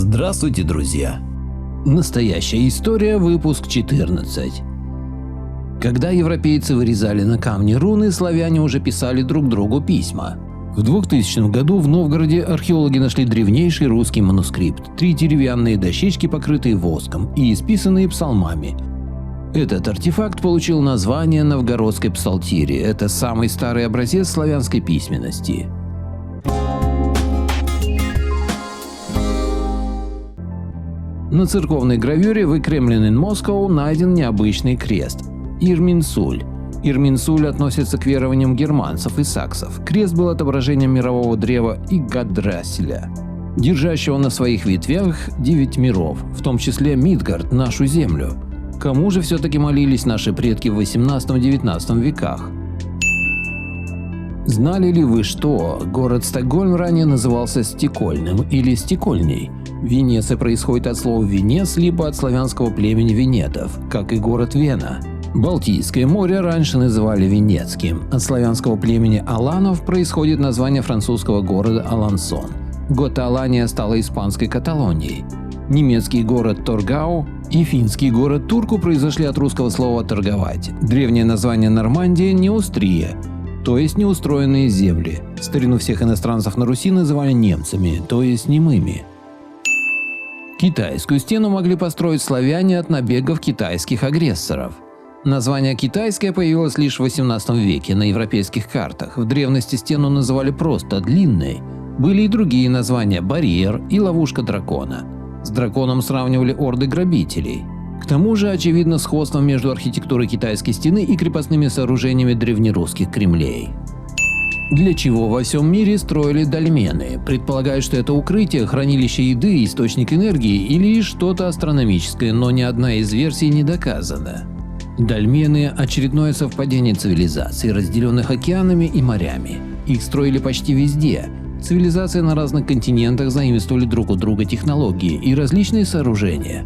Здравствуйте, друзья! Настоящая история, выпуск 14. Когда европейцы вырезали на камне руны, славяне уже писали друг другу письма. В 2000 году в Новгороде археологи нашли древнейший русский манускрипт – 3 деревянные дощечки, покрытые воском и исписанные псалмами. Этот артефакт получил название Новгородской псалтири. Это самый старый образец славянской письменности. На церковной гравюре в Кремлин in Moscow найден необычный крест – Ирминсуль. Ирминсуль относится к верованиям германцев и саксов. Крест был отображением мирового древа Игдрасиля, держащего на своих ветвях 9 миров, в том числе Мидгард, нашу землю. Кому же все-таки молились наши предки в 18-19 веках? Знали ли вы, что город Стокгольм ранее назывался Стекольным или Стекольней? Венеция происходит от слова «венец» либо от славянского племени венетов, как и город Вена. Балтийское море раньше называли Венецким. От славянского племени аланов происходит название французского города Алансон. Гота-Алания стала испанской Каталонией. Немецкий город Торгау и финский город Турку произошли от русского слова «торговать». Древнее название Нормандия – Неустрия, то есть неустроенные земли. В старину всех иностранцев на Руси называли немцами, то есть немыми. Китайскую стену могли построить славяне от набегов китайских агрессоров. Название «китайское» появилось лишь в 18 веке на европейских картах. В древности стену называли просто «длинной». Были и другие названия – «барьер» и «ловушка дракона». С драконом сравнивали орды грабителей. К тому же, очевидно, сходство между архитектурой китайской стены и крепостными сооружениями древнерусских кремлей. Для чего во всем мире строили дольмены? Предполагают, что это укрытие, хранилище еды, источник энергии или что-то астрономическое, но ни одна из версий не доказана. Дольмены – очередное совпадение цивилизаций, разделенных океанами и морями. Их строили почти везде. Цивилизации на разных континентах заимствовали друг у друга технологии и различные сооружения.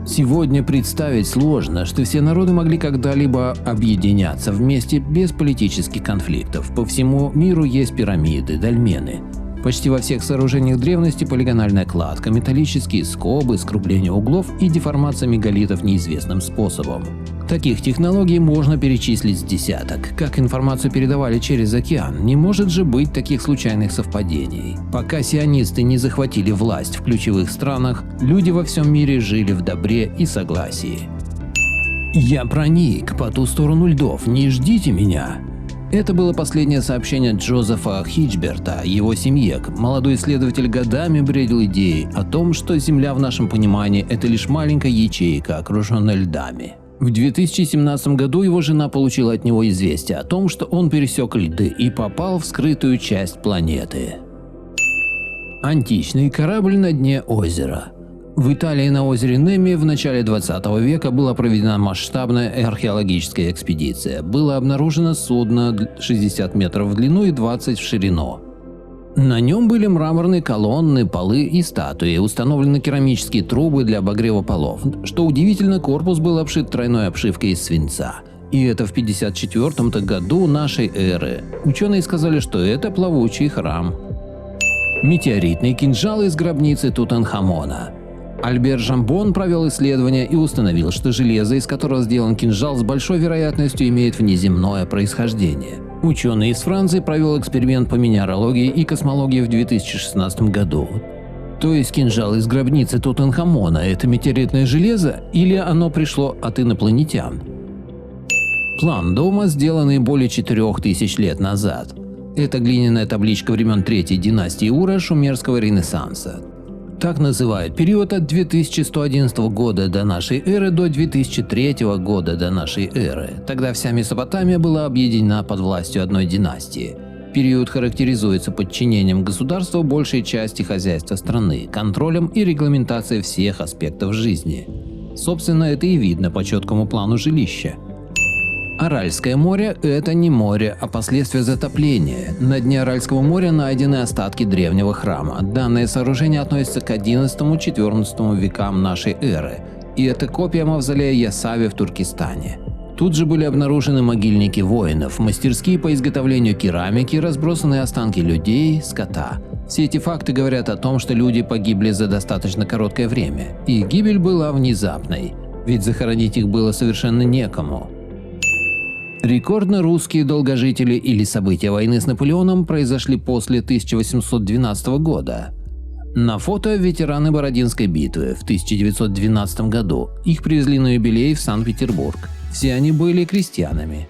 Сегодня представить сложно, что все народы могли когда-либо объединяться вместе без политических конфликтов. По всему миру есть пирамиды, дольмены. Почти во всех сооружениях древности полигональная кладка, металлические скобы, скругление углов и деформация мегалитов неизвестным способом. Таких технологий можно перечислить с десяток. Как информацию передавали через океан, не может же быть таких случайных совпадений. Пока сионисты не захватили власть в ключевых странах, люди во всем мире жили в добре и согласии. «Я проник по ту сторону льдов, не ждите меня!» Это было последнее сообщение Джозефа Хичберта его семье. Молодой исследователь годами бредил идеей о том, что Земля в нашем понимании – это лишь маленькая ячейка, окруженная льдами. В 2017 году его жена получила от него известие о том, что он пересек льды и попал в скрытую часть планеты. Античный корабль на дне озера. В Италии на озере Неми в начале 20 века была проведена масштабная археологическая экспедиция. Было обнаружено судно 60 метров в длину и 20 в ширину. На нем были мраморные колонны, полы и статуи, установлены керамические трубы для обогрева полов. Что удивительно, корпус был обшит тройной обшивкой из свинца. И это в 54 году нашей эры. Ученые сказали, что это плавучий храм. Метеоритный кинжал из гробницы Тутанхамона. Альбер Жамбон провел исследование и установил, что железо, из которого сделан кинжал, с большой вероятностью имеет внеземное происхождение. Ученый из Франции провел эксперимент по минералогии и космологии в 2016 году. То есть кинжал из гробницы Тутанхамона – это метеоритное железо или оно пришло от инопланетян? План дома, сделанный более 4000 лет назад. Это глиняная табличка времен Третьей династии Ура шумерского ренессанса. Так называют период от 2111 года до нашей эры до 2003 года до нашей эры. Тогда вся Месопотамия была объединена под властью одной династии. Период характеризуется подчинением государству большей части хозяйства страны, контролем и регламентацией всех аспектов жизни. Собственно, это и видно по четкому плану жилища. Аральское море – это не море, а последствия затопления. На дне Аральского моря найдены остатки древнего храма. Данное сооружение относится к XI-XIV векам нашей эры, и это копия мавзолея Ясави в Туркестане. Тут же были обнаружены могильники воинов, мастерские по изготовлению керамики, разбросанные останки людей, скота. Все эти факты говорят о том, что люди погибли за достаточно короткое время, и гибель была внезапной, ведь захоронить их было совершенно некому. Рекордно русские долгожители или события войны с Наполеоном произошли после 1812 года. На фото ветераны Бородинской битвы в 1912 году. Их привезли на юбилей в Санкт-Петербург. Все они были крестьянами.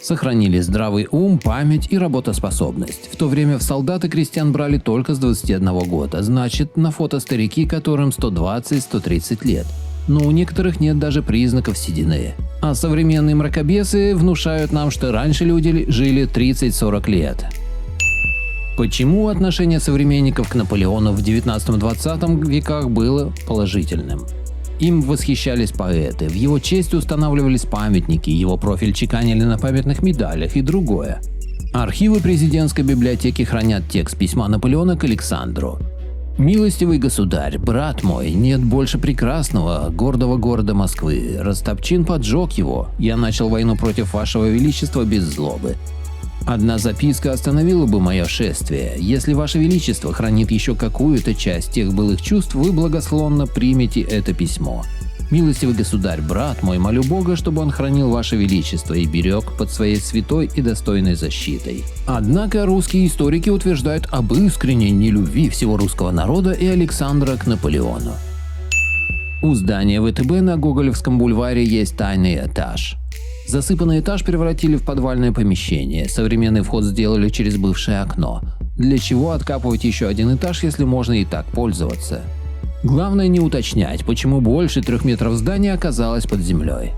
Сохранили здравый ум, память и работоспособность. В то время в солдаты крестьян брали только с 21 года, значит, на фото старики, которым 120-130 лет. Но у некоторых нет даже признаков седины. А современные мракобесы внушают нам, что раньше люди жили 30-40 лет. Почему отношение современников к Наполеону в 19-20 веках было положительным? Им восхищались поэты, в его честь устанавливались памятники, его профиль чеканили на памятных медалях и другое. Архивы президентской библиотеки хранят текст письма Наполеона к Александру. «Милостивый государь, брат мой, нет больше прекрасного, гордого города Москвы. Ростопчин поджег его. Я начал войну против вашего величества без злобы. Одна записка остановила бы мое шествие. Если ваше величество хранит еще какую-то часть тех былых чувств, вы благосклонно примете это письмо. Милостивый государь, брат мой, молю Бога, чтобы он хранил ваше величество и берег под своей святой и достойной защитой». Однако русские историки утверждают об искренней нелюбви всего русского народа и Александра к Наполеону. У здания ВТБ на Гоголевском бульваре есть тайный этаж. Засыпанный этаж превратили в подвальное помещение, современный вход сделали через бывшее окно. Для чего откапывать еще один этаж, если можно и так пользоваться? Главное не уточнять, почему больше 3 метров здания оказалось под землей.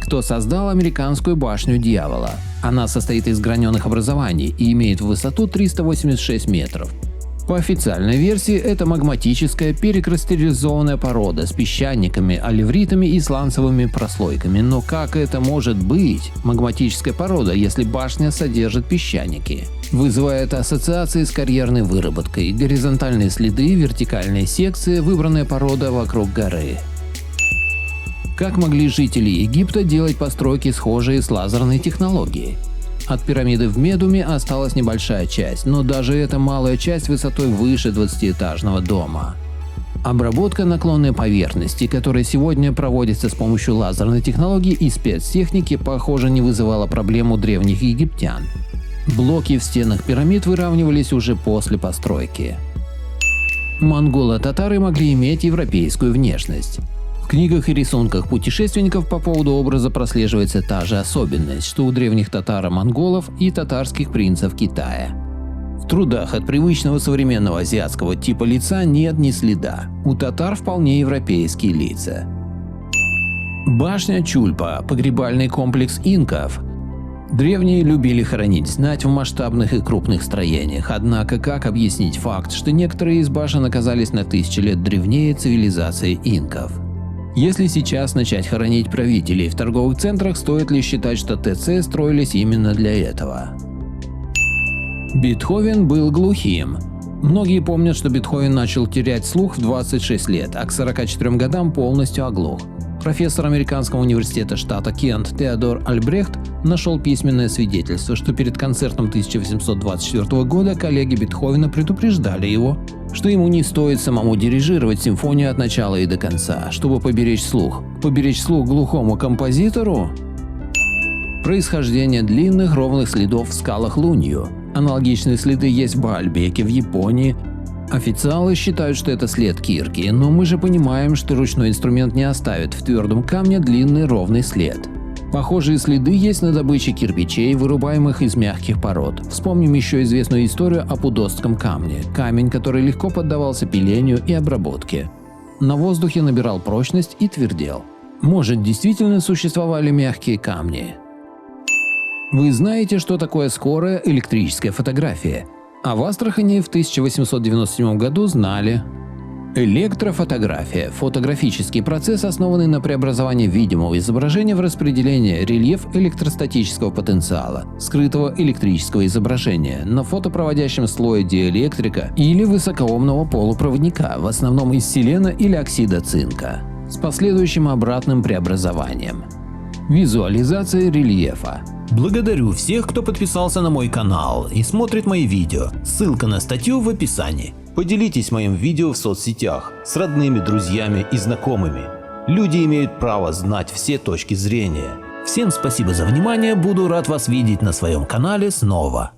Кто создал американскую башню Дьявола? Она состоит из граненых образований и имеет высоту 386 метров. По официальной версии, это магматическая перекристаллизованная порода с песчаниками, алевритами и сланцевыми прослойками. Но как это может быть магматическая порода, если башня содержит песчаники? Вызывает ассоциации с карьерной выработкой, горизонтальные следы, вертикальные секции, выбранная порода вокруг горы. Как могли жители Египта делать постройки, схожие с лазерной технологией? От пирамиды в Медуме осталась небольшая часть, но даже эта малая часть высотой выше 20-этажного дома. Обработка наклонной поверхности, которая сегодня проводится с помощью лазерной технологии и спецтехники, похоже, не вызывала проблем у древних египтян. Блоки в стенах пирамид выравнивались уже после постройки. Монголо-татары могли иметь европейскую внешность. В книгах и рисунках путешественников по поводу образа прослеживается та же особенность, что у древних татаро-монголов и татарских принцев Китая. В трудах от привычного современного азиатского типа лица нет ни следа. У татар вполне европейские лица. Башня Чульпа – погребальный комплекс инков. Древние любили хоронить знать в масштабных и крупных строениях, однако как объяснить факт, что некоторые из башен оказались на 1000 лет древнее цивилизации инков? Если сейчас начать хоронить правителей в торговых центрах, стоит ли считать, что ТЦ строились именно для этого? Бетховен был глухим. Многие помнят, что Бетховен начал терять слух в 26 лет, а к 44 годам полностью оглох. Профессор американского университета штата Кент Теодор Альбрехт нашел письменное свидетельство, что перед концертом 1824 года коллеги Бетховена предупреждали его, что ему не стоит самому дирижировать симфонию от начала и до конца, чтобы поберечь слух. Поберечь слух глухому композитору? Происхождение длинных ровных следов в скалах Лунью. Аналогичные следы есть в Баальбеке в Японии. Официалы считают, что это след кирки, но мы же понимаем, что ручной инструмент не оставит в твердом камне длинный ровный след. Похожие следы есть на добыче кирпичей, вырубаемых из мягких пород. Вспомним еще известную историю о пудостском камне – камень, который легко поддавался пилению и обработке. На воздухе набирал прочность и твердел. Может, действительно существовали мягкие камни? Вы знаете, что такое скорая электрическая фотография? А в Астрахани в 1897 году знали. Электрофотография – фотографический процесс, основанный на преобразовании видимого изображения в распределение рельеф электростатического потенциала, скрытого электрического изображения, на фотопроводящем слое диэлектрика или высокоомного полупроводника, в основном из селена или оксида цинка, с последующим обратным преобразованием. Визуализация рельефа. Благодарю всех, кто подписался на мой канал и смотрит мои видео. Ссылка на статью в описании. Поделитесь моим видео в соцсетях с родными, друзьями и знакомыми. Люди имеют право знать все точки зрения. Всем спасибо за внимание, буду рад вас видеть на своем канале снова.